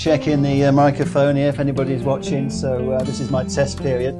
checking the microphone here if anybody's watching. So this is my test period.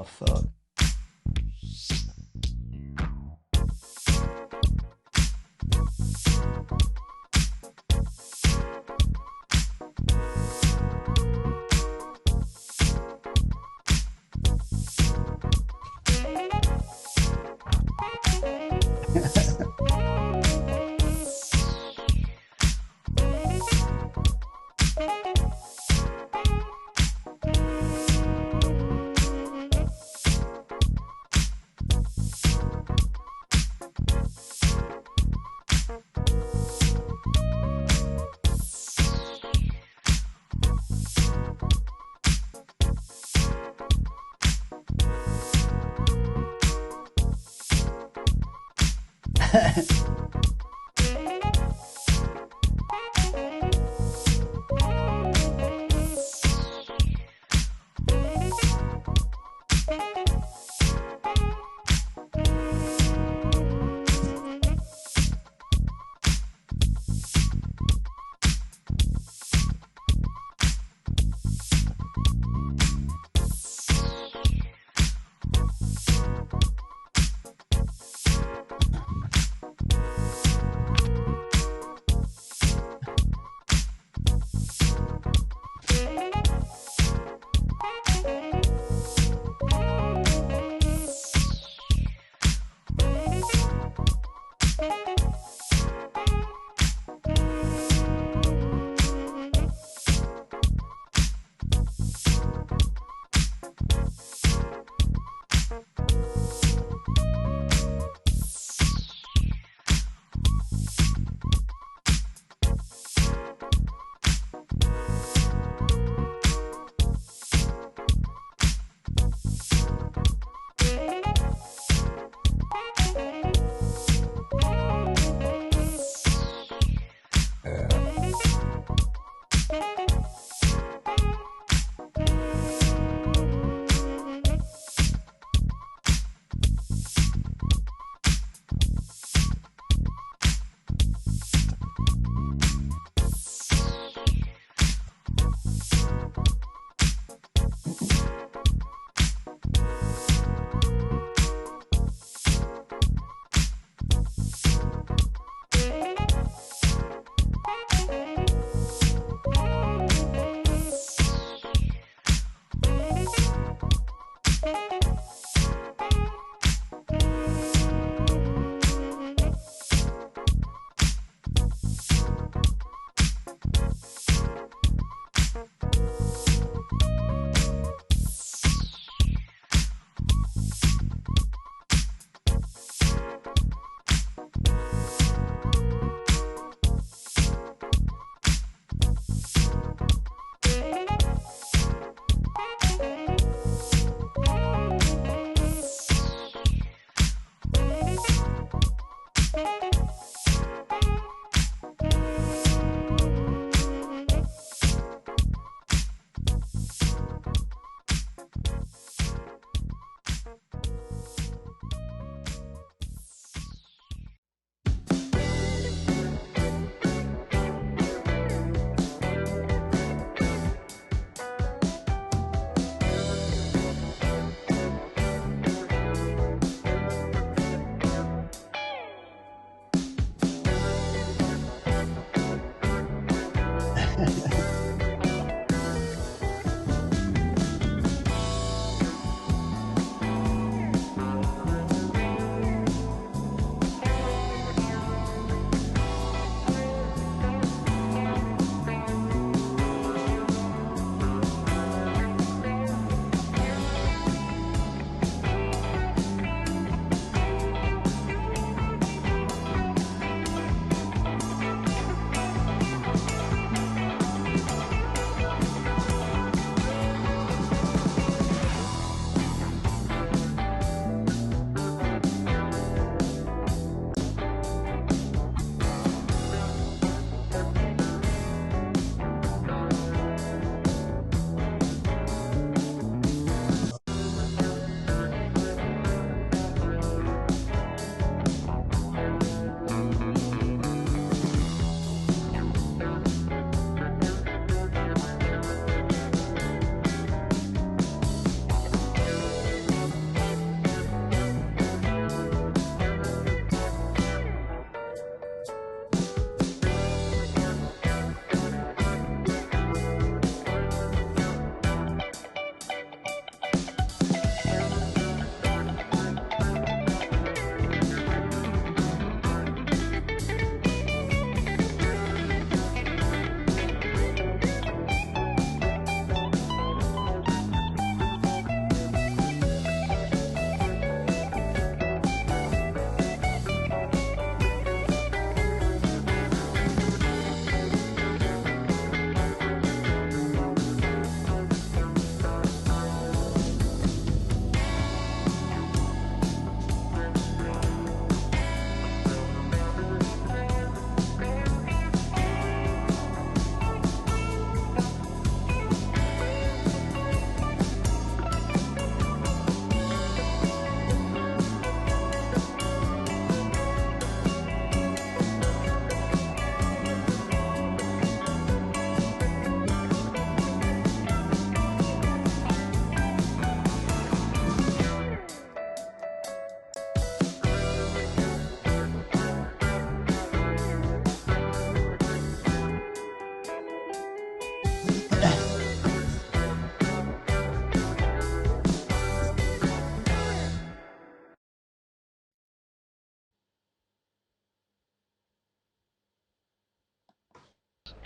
Oh, fuck.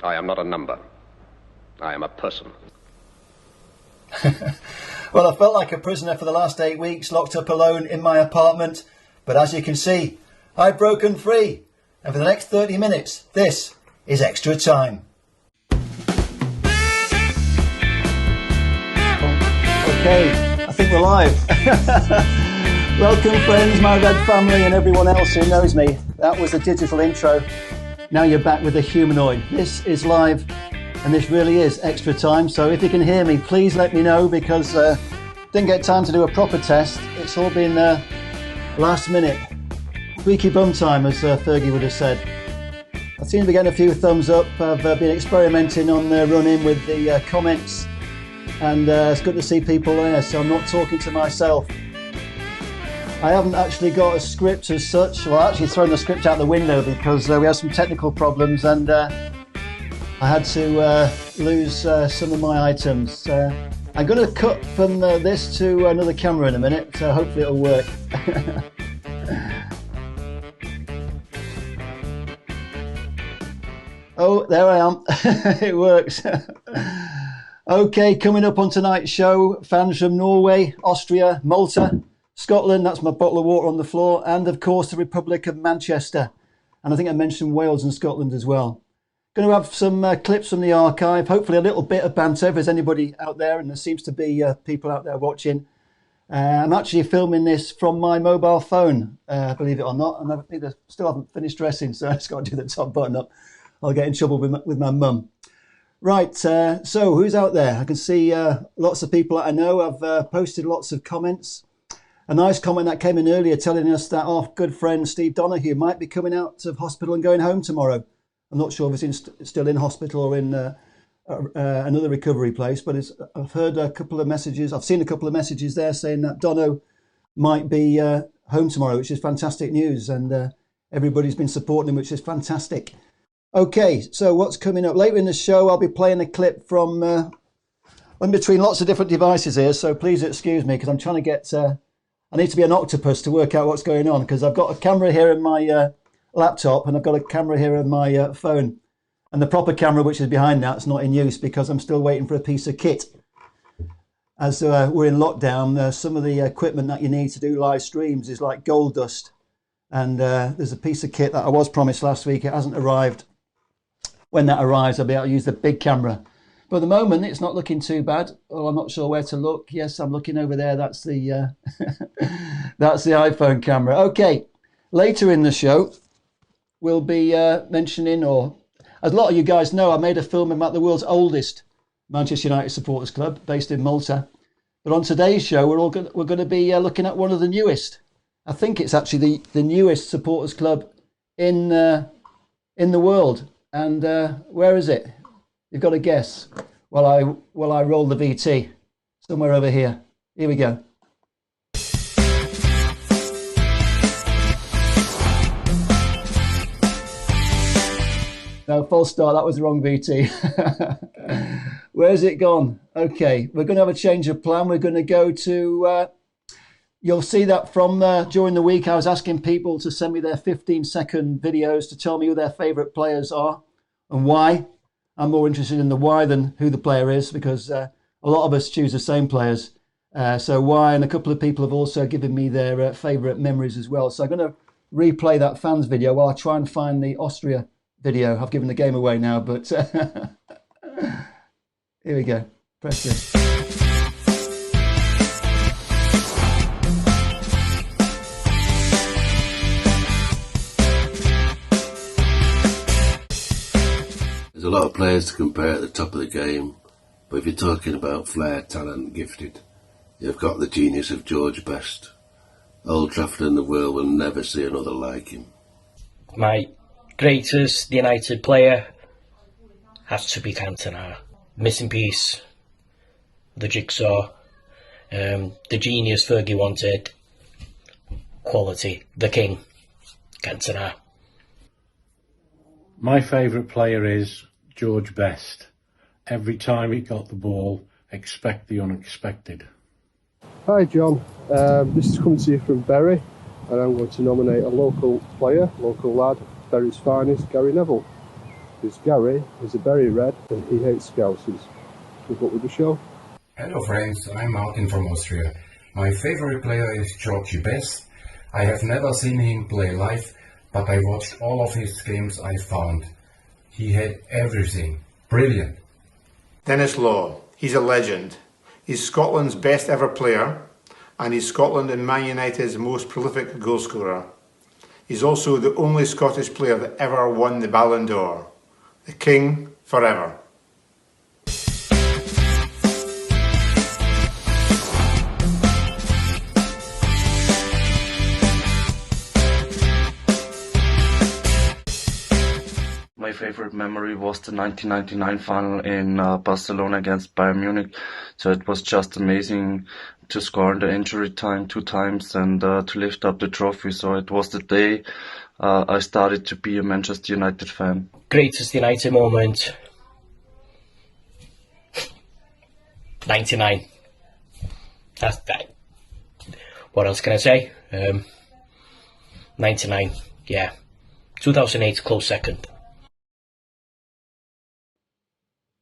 I am not a number. I am a person. Well, I felt like a prisoner for the last 8 weeks, locked up alone in my apartment. But as you can see, I've broken free. And for the next 30 minutes, this is Extra Time. Okay, I think we're live. Welcome friends, my red family and everyone else who knows me. That was a digital intro. Now you're back with a humanoid. This is live and this really is Extra Time. So if you can hear me, please let me know because didn't get time to do a proper test. It's all been last minute. Squeaky bum time, as Fergie would have said. I seem to be getting a few thumbs up. I've been experimenting on the run-in with the comments and it's good to see people there, so I'm not talking to myself. I haven't actually got a script as such. Well, I actually thrown the script out the window because we had some technical problems and I had to lose some of my items. I'm going to cut from this to another camera in a minute, so hopefully it'll work. Oh, there I am. It works. Okay, coming up on tonight's show, fans from Norway, Austria, Malta, Scotland, that's my bottle of water on the floor, and of course the Republic of Manchester. And I think I mentioned Wales and Scotland as well. Going to have some clips from the archive, hopefully a little bit of banter if there's anybody out there, and there seems to be people out there watching. I'm actually filming this from my mobile phone, believe it or not, and I think I still haven't finished dressing, so I just got to do the top button up. I'll get in trouble with my mum. Right, so who's out there? I can see lots of people that I know. I've posted lots of comments. A nice comment that came in earlier telling us that our good friend Steve Donahue might be coming out of hospital and going home tomorrow. I'm not sure if he's still in hospital or in another recovery place, but I've heard a couple of messages. I've seen a couple of messages there saying that Dono might be home tomorrow, which is fantastic news. And everybody's been supporting him, which is fantastic. Okay, so what's coming up? Later in the show, I'll be playing a clip from in between lots of different devices here, so please excuse me because I'm trying to get... I need to be an octopus to work out what's going on because I've got a camera here in my laptop and I've got a camera here in my phone. And the proper camera, which is behind that, is not in use because I'm still waiting for a piece of kit. As we're in lockdown, some of the equipment that you need to do live streams is like gold dust. And there's a piece of kit that I was promised last week. It hasn't arrived. When that arrives, I'll be able to use the big camera. But at the moment, it's not looking too bad. Oh, I'm not sure where to look. Yes, I'm looking over there. That's the that's the iPhone camera. Okay, later in the show, we'll be mentioning, or as a lot of you guys know, I made a film about the world's oldest Manchester United supporters club based in Malta. But on today's show, we're going to be looking at one of the newest. I think it's actually the newest supporters club in the world. And where is it? You've got to guess. While I roll the VT somewhere over here. Here we go. No, false start. That was the wrong VT. Where's it gone? Okay, we're going to have a change of plan. We're going to go to... You'll see that from during the week, I was asking people to send me their 15-second videos to tell me who their favourite players are and why. I'm more interested in the why than who the player is because a lot of us choose the same players. So why, and a couple of people have also given me their favourite memories as well. So I'm going to replay that fans video while I try and find the Austria video. I've given the game away now, but here we go. Press this. There's a lot of players to compare at the top of the game, but if you're talking about flair, talent, gifted, you've got the genius of George Best. Old Trafford and the world will never see another like him. My greatest United player has to be Cantona. Missing piece, the jigsaw, the genius Fergie wanted, quality, the king, Cantona. My favourite player is George Best. Every time he got the ball, expect the unexpected. Hi John, this is coming to you from Bury, and I'm going to nominate a local player, local lad, Bury's finest, Gary Neville. because Gary is a berry red and he hates Scousers. Keep up with the show. Hello friends, I'm Martin from Austria. My favorite player is Georgie Best. I have never seen him play live, but I watched all of his games I found. He had everything. Brilliant. Denis Law, he's a legend. He's Scotland's best ever player, and he's Scotland and Man United's most prolific goalscorer. He's also the only Scottish player that ever won the Ballon d'Or. The King forever. My favorite memory was the 1999 final in Barcelona against Bayern Munich. So it was just amazing to score in the injury time 2 times and to lift up the trophy. So it was the day I started to be a Manchester United fan. Greatest United moment. 99. That's that. What else can I say? 99. Yeah. 2008 close second.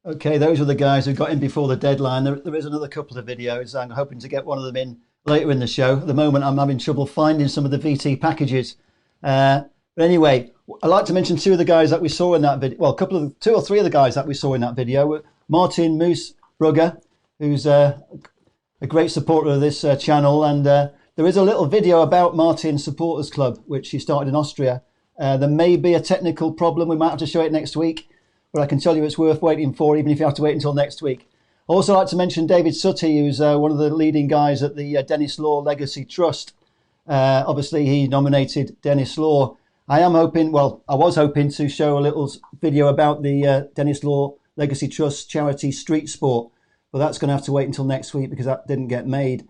Okay, those are the guys who got in before the deadline. There is another couple of videos. I'm hoping to get one of them in later in the show. At the moment, I'm having trouble finding some of the VT packages. But anyway, I'd like to mention 2 of the guys that we saw in that video. Well, 2 or 3 of the guys that we saw in that video were Martin Moose Brugger, who's a great supporter of this channel. And there is a little video about Martin's Supporters Club, which he started in Austria. There may be a technical problem. We might have to show it next week. But I can tell you it's worth waiting for, even if you have to wait until next week. I also like to mention David Sutty, who's one of the leading guys at the Denis Law Legacy Trust. Obviously, he nominated Denis Law. I was hoping to show a little video about the Denis Law Legacy Trust charity Street Sport, but that's going to have to wait until next week because that didn't get made.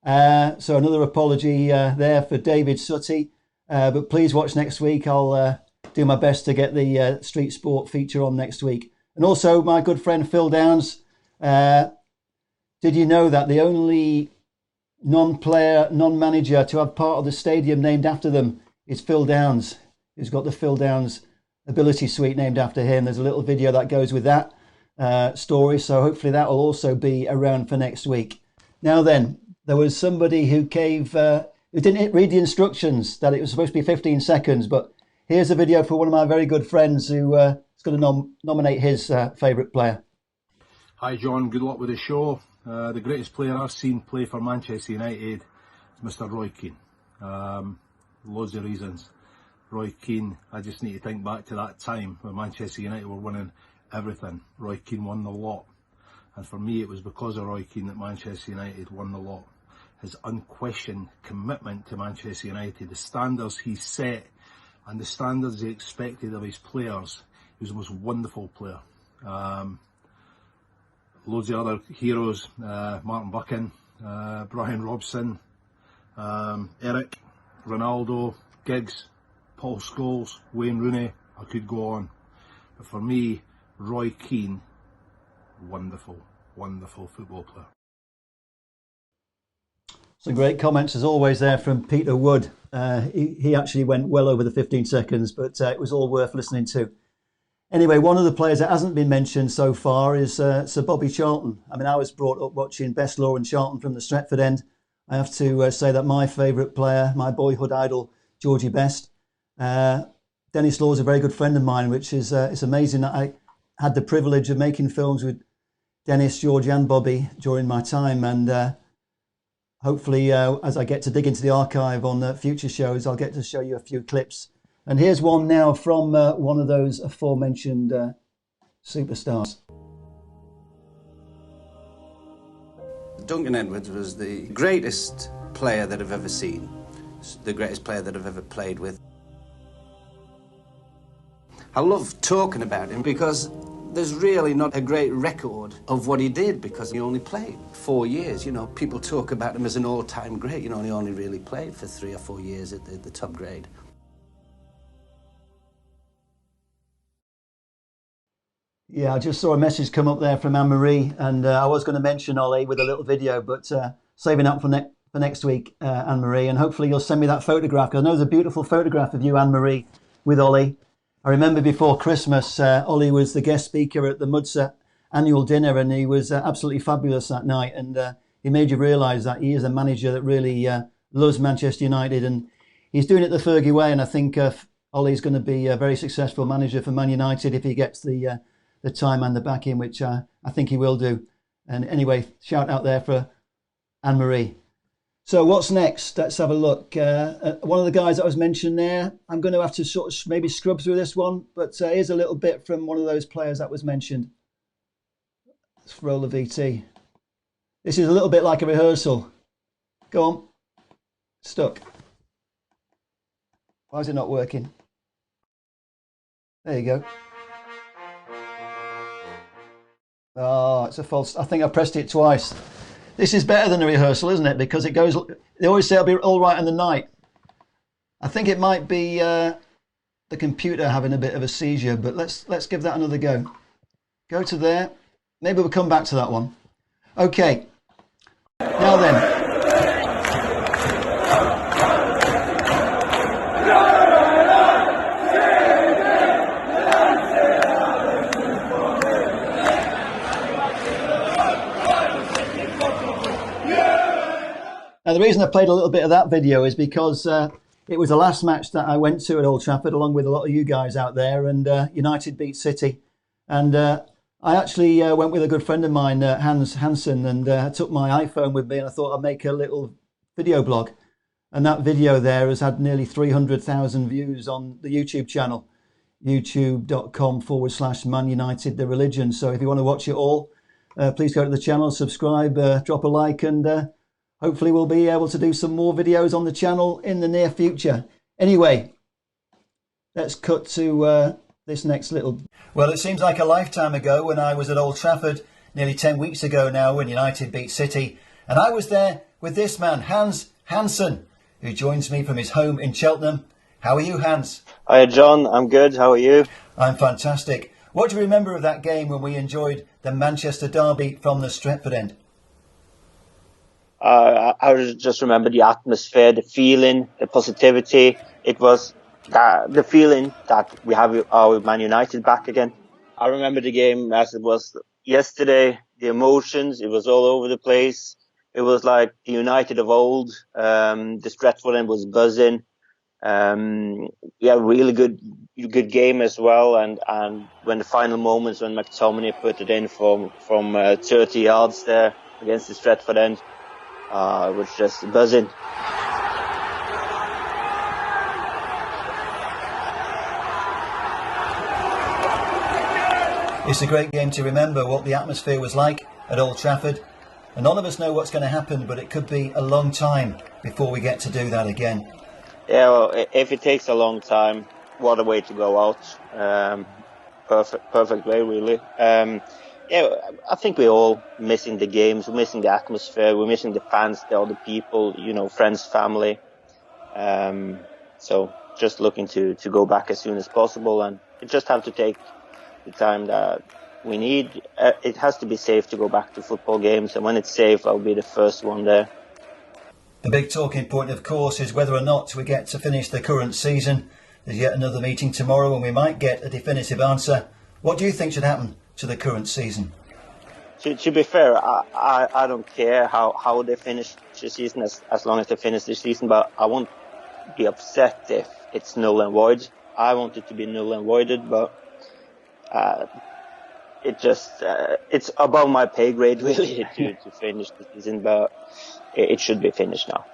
So another apology there for David Sutty. But please watch next week. I'll do my best to get the Street Sport feature on next week. And also my good friend Phil Downs. Did you know that the only non-player, non-manager to have part of the stadium named after them is Phil Downs, who's got the Phil Downs Ability Suite named after him. There's a little video that goes with that story, so hopefully that will also be around for next week. Now then, there was somebody who who didn't read the instructions that it was supposed to be 15 seconds, but here's a video for one of my very good friends who is going to nominate his favourite player. Hi John, good luck with the show. The greatest player I've seen play for Manchester United is Mr Roy Keane. Loads of reasons. Roy Keane, I just need to think back to that time when Manchester United were winning everything. Roy Keane won the lot. And for me it was because of Roy Keane that Manchester United won the lot. His unquestioned commitment to Manchester United, the standards he set and the standards he expected of his players. He was the most wonderful player. Loads of other heroes, Martin Buchan, Brian Robson, Eric, Ronaldo, Giggs, Paul Scholes, Wayne Rooney, I could go on. But for me, Roy Keane, wonderful, wonderful football player. Some great comments as always there from Peter Wood. He actually went well over the 15 seconds, but it was all worth listening to. Anyway, one of the players that hasn't been mentioned so far is Sir Bobby Charlton. I mean, I was brought up watching Best Law and Charlton from the Stretford end. I have to say that my favourite player, my boyhood idol, Georgie Best. Denis Law is a very good friend of mine, which is it's amazing that I had the privilege of making films with Denis, George and Bobby during my time. And hopefully, as I get to dig into the archive on future shows, I'll get to show you a few clips. And here's one now from one of those aforementioned superstars. Duncan Edwards was the greatest player that I've ever seen, the greatest player that I've ever played with. I love talking about him because there's really not a great record of what he did because he only played 4 years. You know, people talk about him as an all-time great. You know, he only really played for 3 or 4 years at the top grade. Yeah, I just saw a message come up there from Anne-Marie, and I was going to mention Ollie with a little video, but saving up for next week, Anne-Marie, and hopefully you'll send me that photograph, because I know there's a beautiful photograph of you, Anne-Marie, with Ollie. I remember before Christmas, Ollie was the guest speaker at the Mudsa annual dinner, and he was absolutely fabulous that night. And he made you realise that he is a manager that really loves Manchester United, and he's doing it the Fergie way. And I think Ollie's going to be a very successful manager for Man United if he gets the time and the backing, which I think he will do. And anyway, shout out there for Anne-Marie. So what's next? Let's have a look. One of the guys that was mentioned there, I'm going to have to sort of maybe scrub through this one, but here's a little bit from one of those players that was mentioned. Let's roll the VT. This is a little bit like a rehearsal. Go on. Stuck. Why is it not working? There you go. Oh, it's a false. I think I pressed it twice. This is better than a rehearsal, isn't it? Because it goes. They always say it'll be all right in the night. I think it might be the computer having a bit of a seizure, but let's give that another go. Go to there. Maybe we'll come back to that one. Okay. Now then. Now, the reason I played a little bit of that video is because it was the last match that I went to at Old Trafford, along with a lot of you guys out there, and United beat City. And I actually went with a good friend of mine, Hans Hansen, and I took my iPhone with me, and I thought I'd make a little video blog. And that video there has had nearly 300,000 views on the YouTube channel, youtube.com/Man United The Religion. So if you want to watch it all, please go to the channel, subscribe, drop a like, and hopefully we'll be able to do some more videos on the channel in the near future. Anyway, let's cut to this next little... Well, it seems like a lifetime ago when I was at Old Trafford, nearly 10 weeks ago now, when United beat City. And I was there with this man, Hans Hansen, who joins me from his home in Cheltenham. How are you, Hans? Hi, John. I'm good. How are you? I'm fantastic. What do you remember of that game when we enjoyed the Manchester derby from the Stretford end? I just remember the atmosphere, the feeling, the positivity. It was the feeling that we have our Man United back again. I remember the game as it was yesterday, the emotions, it was all over the place. It was like the United of old. The Stretford end was buzzing. Really good game as well. And when the final moments, when McTominay put it in from 30 yards there against the Stretford end, it was just buzzing. It's a great game to remember what the atmosphere was like at Old Trafford. And none of us know what's going to happen, but it could be a long time before we get to do that again. Yeah, well, if it takes a long time, what a way to go out. Perfect way, really. I think we're all missing the games, we're missing the atmosphere, we're missing the fans, the other people, friends, family. So just looking to go back as soon as possible, and you just have to take the time that we need. It has to be safe to go back to football games, and when it's safe, I'll be the first one there. The big talking point, of course, is whether or not we get to finish the current season. There's yet another meeting tomorrow and we might get a definitive answer. What do you think should happen to the current season? To be fair, I don't care how they finish the season as long as they finish the season, but I won't be upset if it's null and void. I want it to be null and voided, but it's above my pay grade really to finish the season, but it should be finished now.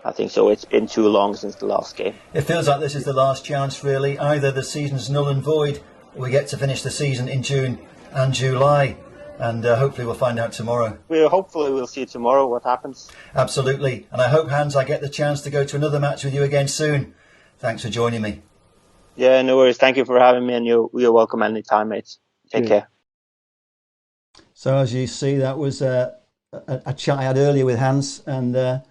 I think so. It's been too long since the last game. It feels like this is the last chance really. Either the season's null and void or we get to finish the season in June and July. And hopefully we'll find out tomorrow. Hopefully we'll see tomorrow what happens. Absolutely. And I hope, Hans, I get the chance to go to another match with you again soon. Thanks for joining me. Yeah, no worries. Thank you for having me, and you're welcome anytime, mates. Take care. So as you see, that was a chat I had earlier with Hans. And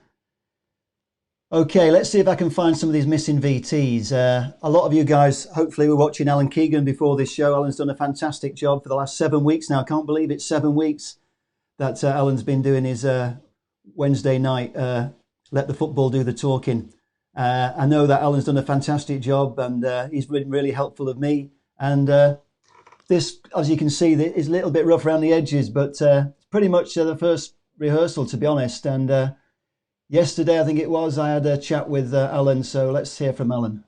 okay, let's see if I can find some of these missing VTs. A lot of you guys hopefully were watching Alan Keegan before this show. Alan's done a fantastic job for the last 7 weeks now. I can't believe it's 7 weeks that Alan's been doing his Wednesday night Let the Football Do the Talking. I know that Alan's done a fantastic job, and he's been really helpful of me. And this, as you can see, is a little bit rough around the edges, but pretty much the first rehearsal, to be honest. And yesterday, I think it was, I had a chat with Alan, so let's hear from Alan.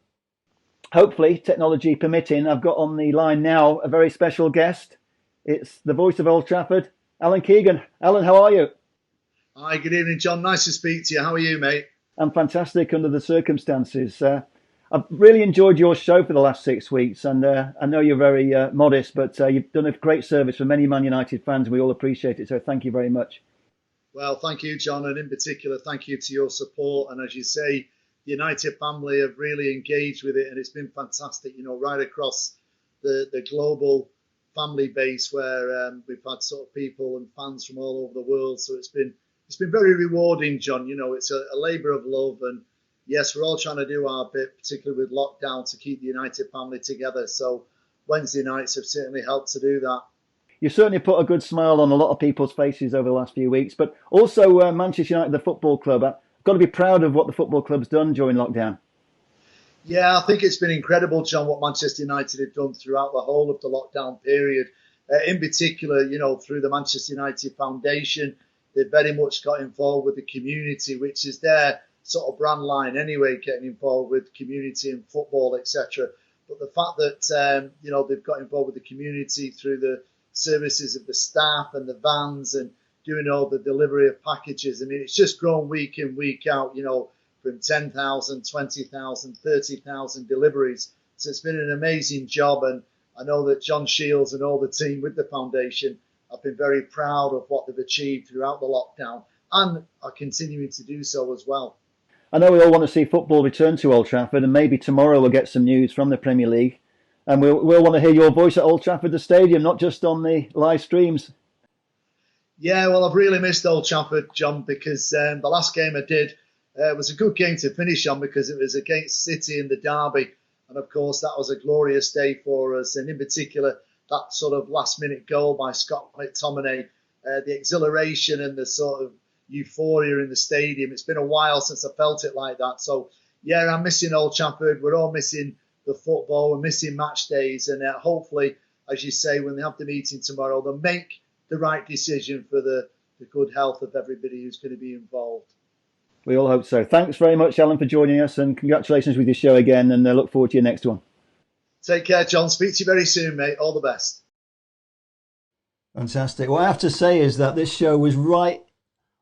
Hopefully, technology permitting, I've got on the line now a very special guest. It's the voice of Old Trafford, Alan Keegan. Alan, how are you? Hi, good evening, John. Nice to speak to you. How are you, mate? I'm fantastic under the circumstances. I've really enjoyed your show for the last 6 weeks, and I know you're very modest, but you've done a great service for many Man United fans. We all appreciate it, so thank you very much. Well, thank you, John, and in particular, thank you to your support. And as you say, the United family have really engaged with it, and it's been fantastic, right across the global family base where we've had sort of people and fans from all over the world. So it's been very rewarding, John. It's a labour of love, and yes, we're all trying to do our bit, particularly with lockdown, to keep the United family together. So Wednesday nights have certainly helped to do that. You certainly put a good smile on a lot of people's faces over the last few weeks, but also Manchester United, the football club. I've got to be proud of what the football club's done during lockdown. Yeah, I think it's been incredible, John, what Manchester United have done throughout the whole of the lockdown period. In particular, through the Manchester United Foundation, they've very much got involved with the community, which is their sort of brand line anyway, getting involved with community and football, etc. But the fact that, they've got involved with the community through the services of the staff and the vans and doing all the delivery of packages. I mean, it's just grown week in, week out, from 10,000, 20,000, 30,000 deliveries. So it's been an amazing job. And I know that John Shields and all the team with the foundation have been very proud of what they've achieved throughout the lockdown and are continuing to do so as well. I know we all want to see football return to Old Trafford, and maybe tomorrow we'll get some news from the Premier League. And we'll want to hear your voice at Old Trafford, the stadium, not just on the live streams. Yeah, well, I've really missed Old Trafford, John, because the last game I did was a good game to finish on because it was against City in the derby. And, of course, that was a glorious day for us. And in particular, that sort of last-minute goal by Scott McTominay, the exhilaration and the sort of euphoria in the stadium. It's been a while since I felt it like that. So, yeah, I'm missing Old Trafford. We're all missing the football. We're missing match days. And hopefully, as you say, when they have the meeting tomorrow, they'll make the right decision for the good health of everybody who's going to be involved. We all hope so. Thanks very much, Alan, for joining us, and congratulations with your show again, and look forward to your next one. Take care, John. Speak to you very soon, mate. All the best. Fantastic. What I have to say is that this show was right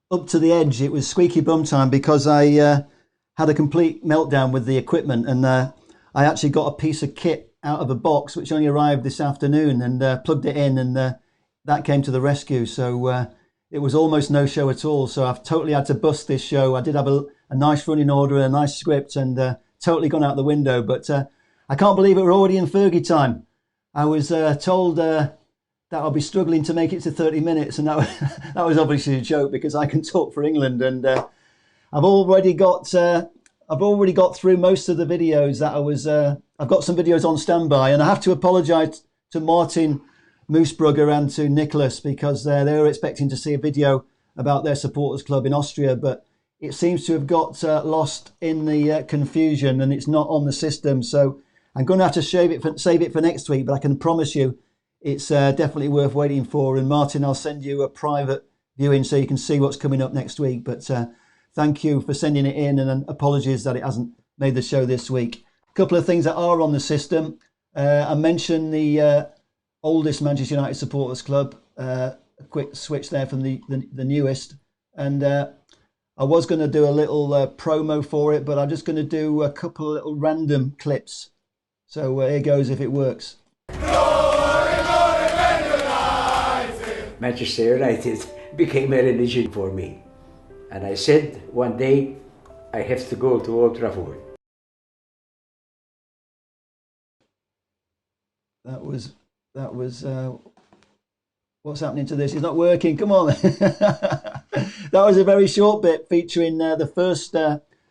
up to the edge. It was squeaky bum time because I had a complete meltdown with the equipment, and I actually got a piece of kit out of a box which only arrived this afternoon, and plugged it in, and that came to the rescue. So it was almost no show at all. So I've totally had to bust this show. I did have a nice running order and a nice script, and totally gone out the window. But I can't believe it. We're already in Fergie time. I was told that I'll be struggling to make it to 30 minutes, and that was obviously a joke because I can talk for England, and I've already got through most of the videos that I was. I've got some videos on standby, and I have to apologise to Martin Moosbrugger and to Nicholas because they were expecting to see a video about their supporters club in Austria, but it seems to have got lost in the confusion, and it's not on the system. So I'm going to have to save it for next week, but I can promise you it's definitely worth waiting for. And Martin, I'll send you a private viewing so you can see what's coming up next week. But thank you for sending it in, and apologies that it hasn't made the show this week. A couple of things that are on the system. I mentioned the oldest Manchester United supporters club, a quick switch there from the newest. And I was going to do a little promo for it, but I'm just going to do a couple of little random clips. So here goes if it works. Manchester United became a religion for me. And I said one day I have to go to Old Trafford. That was what's happening to this? It's not working. Come on. That was a very short bit featuring the first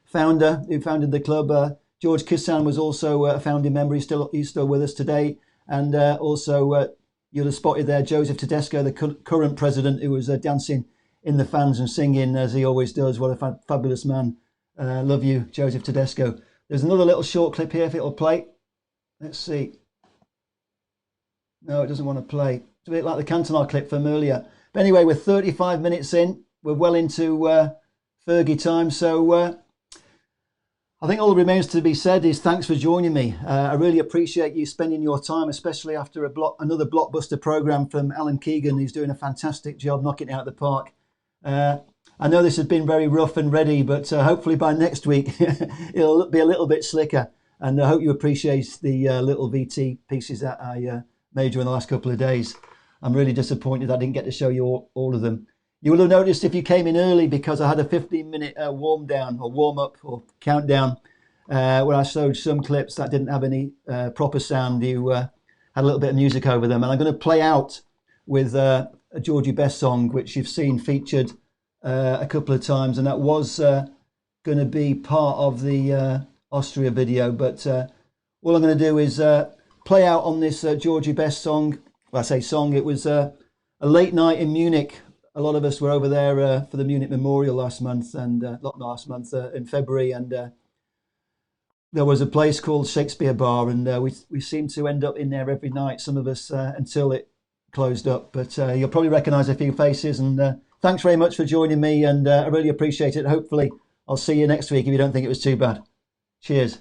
founder who founded the club. George Kissan was also a founding member. He's still with us today. And also you'll have spotted there Joseph Tedesco, the current president, who was dancing in the fans and singing as he always does. What a fabulous man. Love you, Joseph Tedesco. There's another little short clip here if it'll play. Let's see. No, it doesn't want to play. It's a bit like the Cantona clip from earlier. But anyway, we're 35 minutes in. We're well into Fergie time. So I think all that remains to be said is thanks for joining me. I really appreciate you spending your time, especially after another blockbuster programme from Alan Keegan, who's doing a fantastic job knocking it out of the park. I know this has been very rough and ready, but hopefully by next week it'll be a little bit slicker. And I hope you appreciate the little VT pieces that I made during the last couple of days. I'm really disappointed I didn't get to show you all of them. You will have noticed if you came in early because I had a 15-minute warm-up or countdown where I showed some clips that didn't have any proper sound. You had a little bit of music over them. And I'm going to play out with a Georgie Best song, which you've seen featured a couple of times. And that was going to be part of the Austria video. But all I'm going to do is play out on this Georgie Best song. Well, I say song, it was a late night in Munich. A lot of us were over there for the Munich Memorial last month, and not last month, in February, and there was a place called Shakespeare Bar, and we seemed to end up in there every night, some of us, until it closed up. But you'll probably recognise a few faces, and thanks very much for joining me, and I really appreciate it. Hopefully I'll see you next week if you don't think it was too bad. Cheers.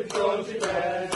Georgie Best.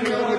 Italia.